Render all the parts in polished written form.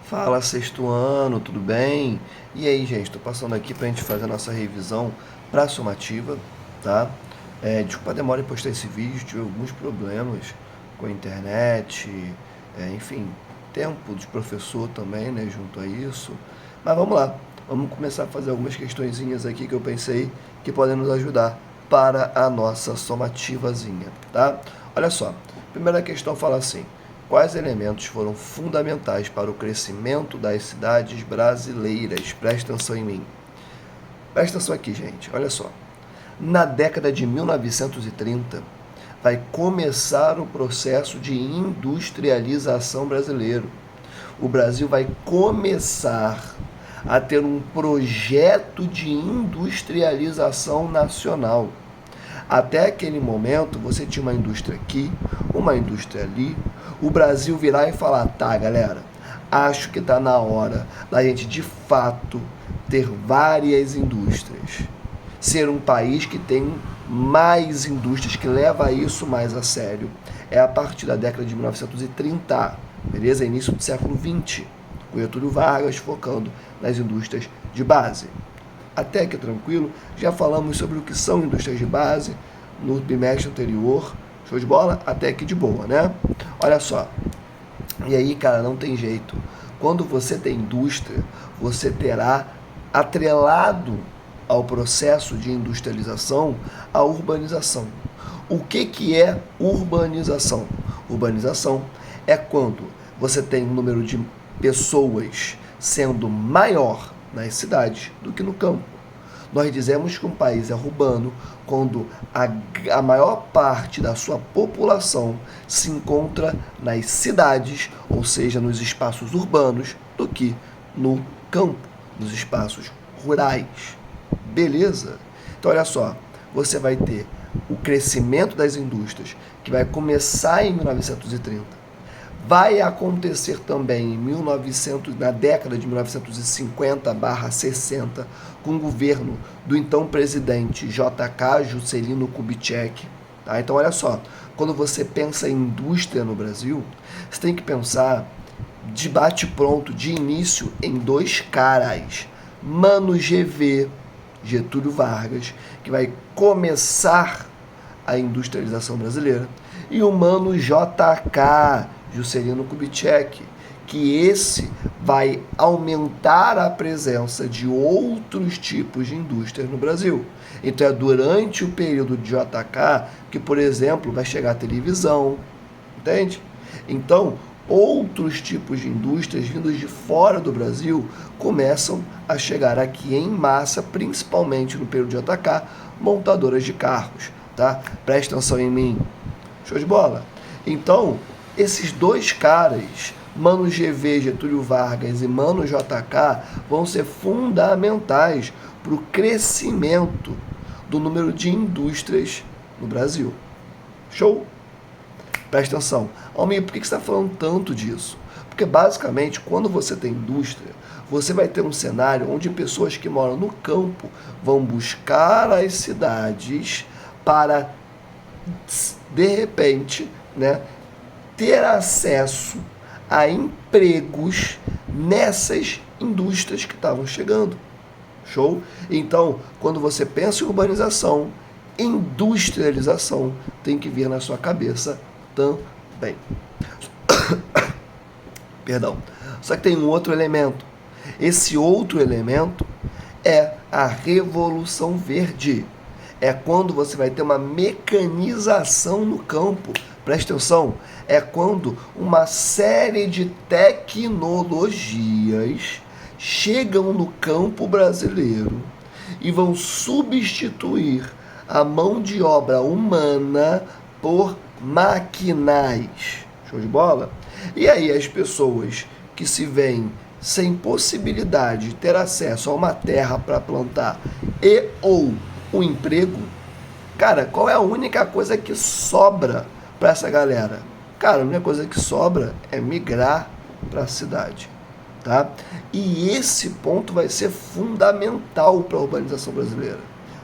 Fala, sexto ano, tudo bem? E aí, gente, tô passando aqui pra gente fazer a nossa revisão pra somativa, tá? Desculpa a demora em postar esse vídeo, tive alguns problemas com a internet, enfim, tempo de professor também, né, junto a isso. Mas vamos lá, vamos começar a fazer algumas questõezinhas aqui que eu pensei que podem nos ajudar para a nossa somativazinha, tá? Olha só, a primeira questão fala assim: quais elementos foram fundamentais para o crescimento das cidades brasileiras? Presta atenção em mim. Presta atenção aqui, gente. Olha só. Na década de 1930, vai começar o processo de industrialização brasileiro. O Brasil vai começar a ter um projeto de industrialização nacional. Até aquele momento, você tinha uma indústria aqui, uma indústria ali. O Brasil virar e falar: tá, galera, acho que está na hora da gente, de fato, ter várias indústrias. Ser um país que tem mais indústrias, que leva isso mais a sério. É a partir da década de 1930, beleza? Início do século XX, com Getúlio Vargas focando nas indústrias de base. Até que tranquilo, já falamos sobre o que são indústrias de base no bimestre anterior. Show de bola? Até que de boa, né? Olha só. E aí, cara, não tem jeito. Quando você tem indústria, você terá atrelado ao processo de industrialização a urbanização. O que é urbanização? Urbanização é quando você tem um número de pessoas sendo maior nas cidades do que no campo. Nós dizemos que um país é urbano quando a maior parte da sua população se encontra nas cidades, ou seja, nos espaços urbanos, do que no campo, nos espaços rurais. Beleza? Então, olha só, você vai ter o crescimento das indústrias, que vai começar em 1930. Vai acontecer também em 1900, na década de 1950/60, com o governo do então presidente J.K. Juscelino Kubitschek. Tá? Então, olha só, quando você pensa em indústria no Brasil, você tem que pensar de bate-pronto, de início, em dois caras. Mano GV, Getúlio Vargas, que vai começar a industrialização brasileira, e o Mano JK, Juscelino Kubitschek, que esse vai aumentar a presença de outros tipos de indústrias no Brasil. Então é durante o período de JK que, por exemplo, vai chegar a televisão, entende? Então, outros tipos de indústrias vindos de fora do Brasil começam a chegar aqui em massa, principalmente no período de JK, montadoras de carros, tá? Presta atenção em mim. Show de bola? Então, esses dois caras, Mano GV, Getúlio Vargas, e Mano JK, vão ser fundamentais para o crescimento do número de indústrias no Brasil. Show? Presta atenção. Almir, por que você está falando tanto disso? Porque, basicamente, quando você tem indústria, você vai ter um cenário onde pessoas que moram no campo vão buscar as cidades para, de repente, né, ter acesso a empregos nessas indústrias que estavam chegando. Show? Então, quando você pensa em urbanização, industrialização tem que vir na sua cabeça também. Perdão. Só que tem um outro elemento. Esse outro elemento é a Revolução Verde. É quando você vai ter uma mecanização no campo. Presta atenção, é quando uma série de tecnologias chegam no campo brasileiro e vão substituir a mão de obra humana por maquinais. Show de bola? E aí as pessoas que se veem sem possibilidade de ter acesso a uma terra para plantar e ou um emprego, cara, qual é a única coisa que sobra para essa galera? Cara, a única coisa que sobra é migrar para a cidade, tá? E esse ponto vai ser fundamental para a urbanização brasileira.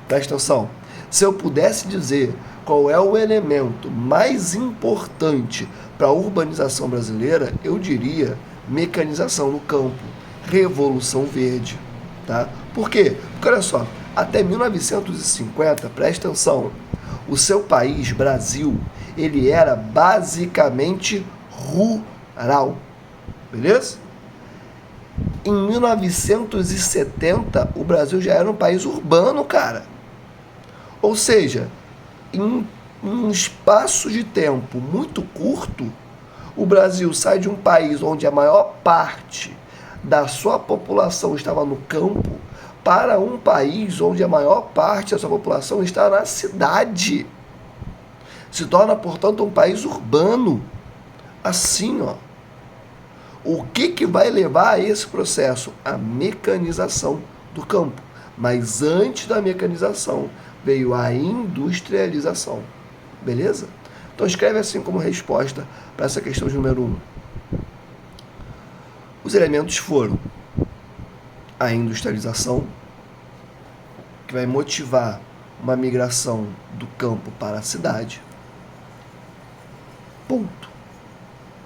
Presta atenção. Se eu pudesse dizer qual é o elemento mais importante para a urbanização brasileira, eu diria mecanização no campo, revolução verde, tá? Por quê? Porque olha só, até 1950, presta atenção, o seu país, Brasil, ele era basicamente rural, beleza? Em 1970, o Brasil já era um país urbano, cara. Ou seja, em um espaço de tempo muito curto, o Brasil sai de um país onde a maior parte da sua população estava no campo para um país onde a maior parte da sua população está na cidade. Se torna, portanto, um país urbano. Assim, ó. O que vai levar a esse processo? A mecanização do campo. Mas antes da mecanização veio a industrialização. Beleza? Então escreve assim como resposta para essa questão de número 1. Os elementos foram a industrialização, que vai motivar uma migração do campo para a cidade. Ponto.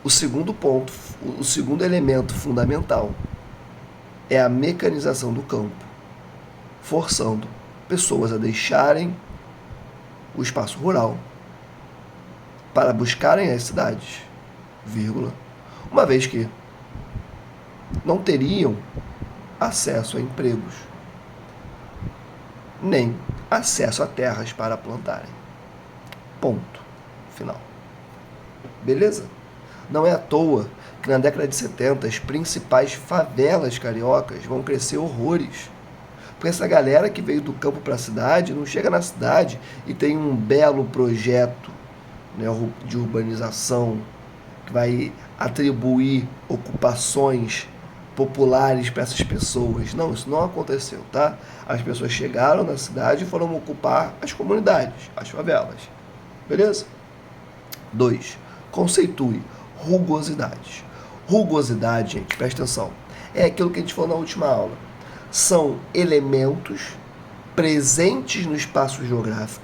O segundo ponto, o segundo elemento fundamental é a mecanização do campo, forçando pessoas a deixarem o espaço rural para buscarem as cidades, vírgula, uma vez que não teriam acesso a empregos, nem acesso a terras para plantarem. Ponto final. Beleza? Não é à toa que na década de 70 as principais favelas cariocas vão crescer horrores. Porque essa galera que veio do campo para a cidade não chega na cidade e tem um belo projeto, né, de urbanização que vai atribuir ocupações populares para essas pessoas. Não, isso não aconteceu, tá? As pessoas chegaram na cidade e foram ocupar as comunidades, as favelas. Beleza? 2. Conceitue rugosidade. Rugosidade, gente, presta atenção, é aquilo que a gente falou na última aula. São elementos presentes no espaço geográfico,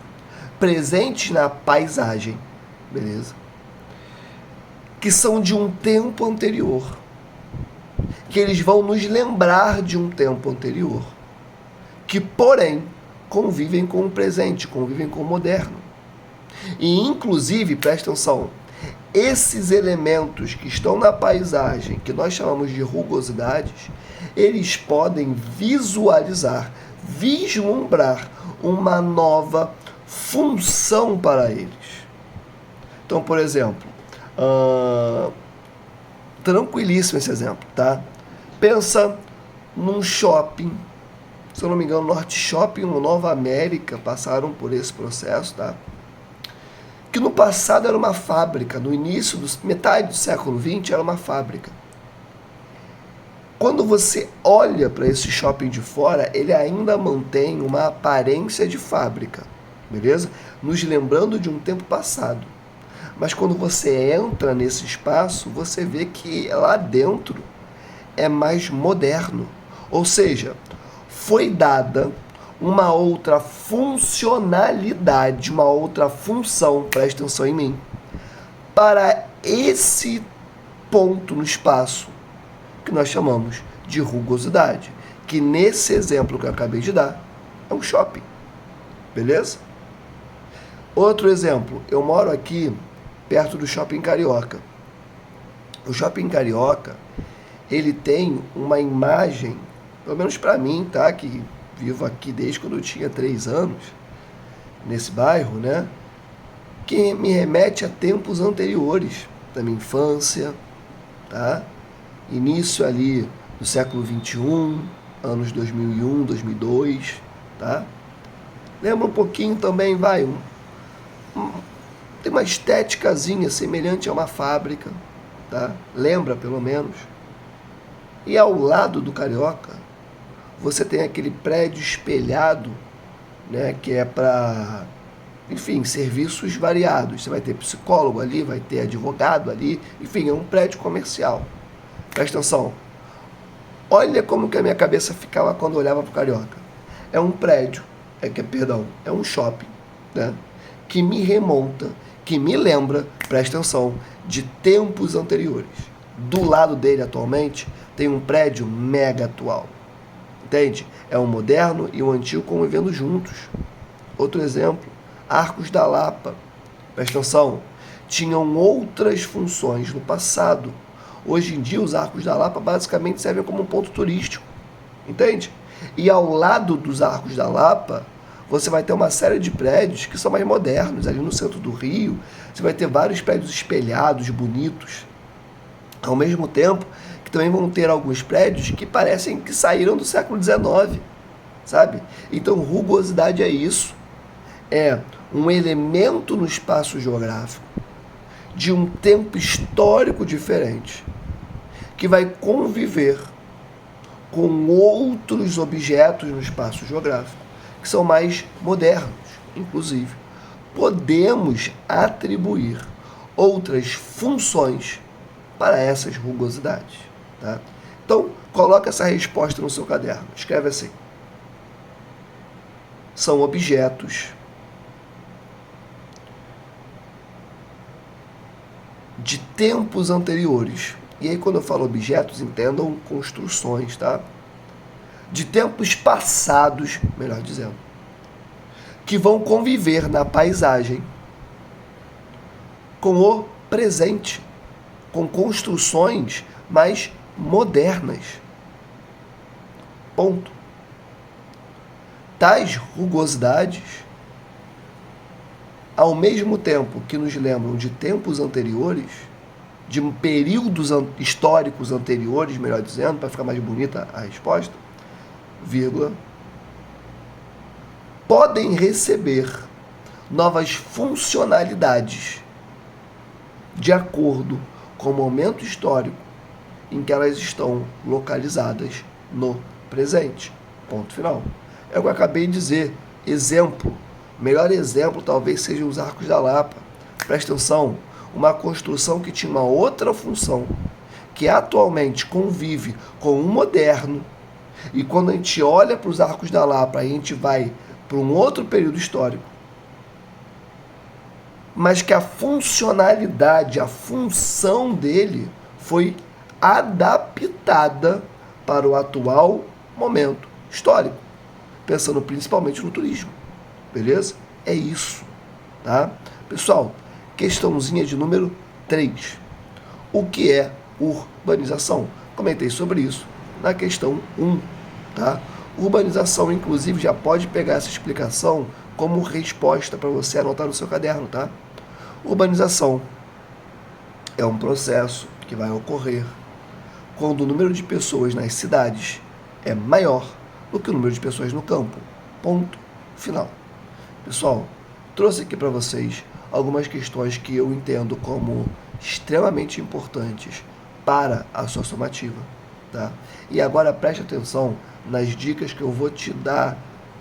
presentes na paisagem, beleza? Que são de um tempo anterior, que eles vão nos lembrar de um tempo anterior, que, porém, convivem com o presente, convivem com o moderno. E, inclusive, presta atenção, esses elementos que estão na paisagem, que nós chamamos de rugosidades, eles podem visualizar, vislumbrar uma nova função para eles. Então, por exemplo, tranquilíssimo esse exemplo, tá? Pensa num shopping, se eu não me engano, Norte Shopping e Nova América passaram por esse processo, tá? Que no passado era uma fábrica, no início, metade do século XX era uma fábrica. Quando você olha para esse shopping de fora, ele ainda mantém uma aparência de fábrica, beleza? Nos lembrando de um tempo passado. Mas quando você entra nesse espaço, você vê que lá dentro é mais moderno. Ou seja, foi dada uma outra funcionalidade, uma outra função, presta atenção em mim, para esse ponto no espaço que nós chamamos de rugosidade, que nesse exemplo que eu acabei de dar é um shopping, beleza? Outro exemplo, eu moro aqui perto do Shopping Carioca. O Shopping Carioca, ele tem uma imagem, pelo menos para mim, tá, que vivo aqui desde quando eu tinha 3 anos, nesse bairro, né? Que me remete a tempos anteriores da minha infância, tá? Início ali do século XXI, anos 2001, 2002, tá? Lembra um pouquinho também, tem uma estéticazinha semelhante a uma fábrica, tá? Lembra, pelo menos. E ao lado do Carioca, você tem aquele prédio espelhado, né, que é para, enfim, serviços variados. Você vai ter psicólogo ali, vai ter advogado ali, enfim, é um prédio comercial. Presta atenção. Olha como que a minha cabeça ficava quando eu olhava para o Carioca. É um prédio, é um shopping, né, que me remonta, que me lembra, presta atenção, de tempos anteriores. Do lado dele, atualmente, tem um prédio mega atual. Entende? É um moderno e um antigo convivendo juntos. Outro exemplo, Arcos da Lapa. Presta atenção, tinham outras funções no passado. Hoje em dia, os Arcos da Lapa basicamente servem como um ponto turístico. Entende? E ao lado dos Arcos da Lapa, você vai ter uma série de prédios que são mais modernos. Ali no centro do Rio, você vai ter vários prédios espelhados, bonitos. Ao mesmo tempo que também vão ter alguns prédios que parecem que saíram do século XIX, sabe? Então, rugosidade é isso. É um elemento no espaço geográfico de um tempo histórico diferente que vai conviver com outros objetos no espaço geográfico que são mais modernos. Inclusive, podemos atribuir outras funções para essas rugosidades. Tá? Então, coloque essa resposta no seu caderno. Escreve assim. São objetos de tempos anteriores. E aí, quando eu falo objetos, entendam construções, tá? De tempos passados, melhor dizendo, que vão conviver na paisagem com o presente, com construções mais modernas. Ponto. Tais rugosidades, ao mesmo tempo que nos lembram de tempos anteriores, de períodos históricos anteriores, melhor dizendo, para ficar mais bonita a resposta, vírgula, podem receber novas funcionalidades de acordo com o momento histórico em que elas estão localizadas no presente. Ponto final. É o que eu acabei de dizer. Exemplo. Melhor exemplo talvez seja os Arcos da Lapa. Presta atenção. Uma construção que tinha uma outra função, que atualmente convive com o moderno, e quando a gente olha para os Arcos da Lapa, a gente vai para um outro período histórico, mas que a funcionalidade, a função dele foi adaptada para o atual momento histórico, pensando principalmente no turismo. Beleza? É isso, tá? Pessoal, questãozinha de número 3. O que é urbanização? Comentei sobre isso na questão 1, tá? Urbanização, inclusive, já pode pegar essa explicação como resposta para você anotar no seu caderno, tá? Urbanização é um processo que vai ocorrer quando o número de pessoas nas cidades é maior do que o número de pessoas no campo. Ponto final. Pessoal, trouxe aqui para vocês algumas questões que eu entendo como extremamente importantes para a sua somativa, tá? E agora preste atenção nas dicas que eu vou te dar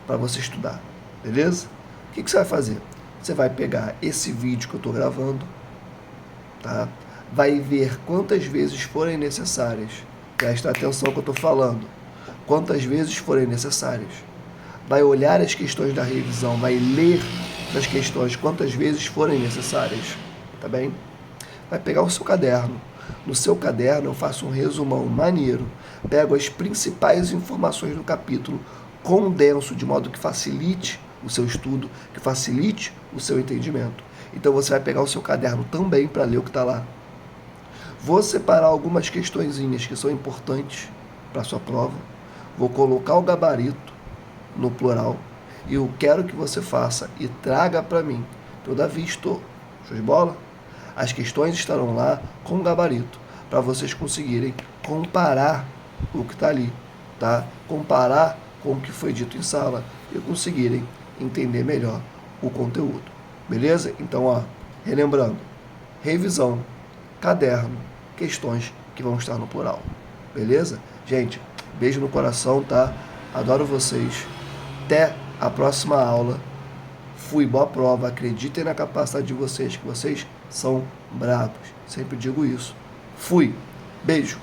para você estudar, beleza? O que você vai fazer? Você vai pegar esse vídeo que eu estou gravando, tá? Vai ver quantas vezes forem necessárias. Presta atenção no que eu estou falando. Quantas vezes forem necessárias. Vai olhar as questões da revisão, vai ler as questões quantas vezes forem necessárias, tá bem? Vai pegar o seu caderno. No seu caderno eu faço um resumão maneiro, pego as principais informações do capítulo, condenso de modo que facilite o seu estudo, que facilite o seu entendimento. Então você vai pegar o seu caderno também para ler o que está lá. Vou separar algumas questõezinhas que são importantes para a sua prova, vou colocar o gabarito no plural, e eu quero que você faça e traga para mim. Toda vista, show de bola? As questões estarão lá com gabarito, para vocês conseguirem comparar o que está ali, tá? Comparar com o que foi dito em sala e conseguirem entender melhor o conteúdo. Beleza? Então, ó, relembrando, revisão, caderno, questões que vão estar no plural. Beleza? Gente, beijo no coração, tá? Adoro vocês. Até a próxima aula. Fui, boa prova. Acreditem na capacidade de vocês, que vocês são bravos. Sempre digo isso. Fui. Beijo.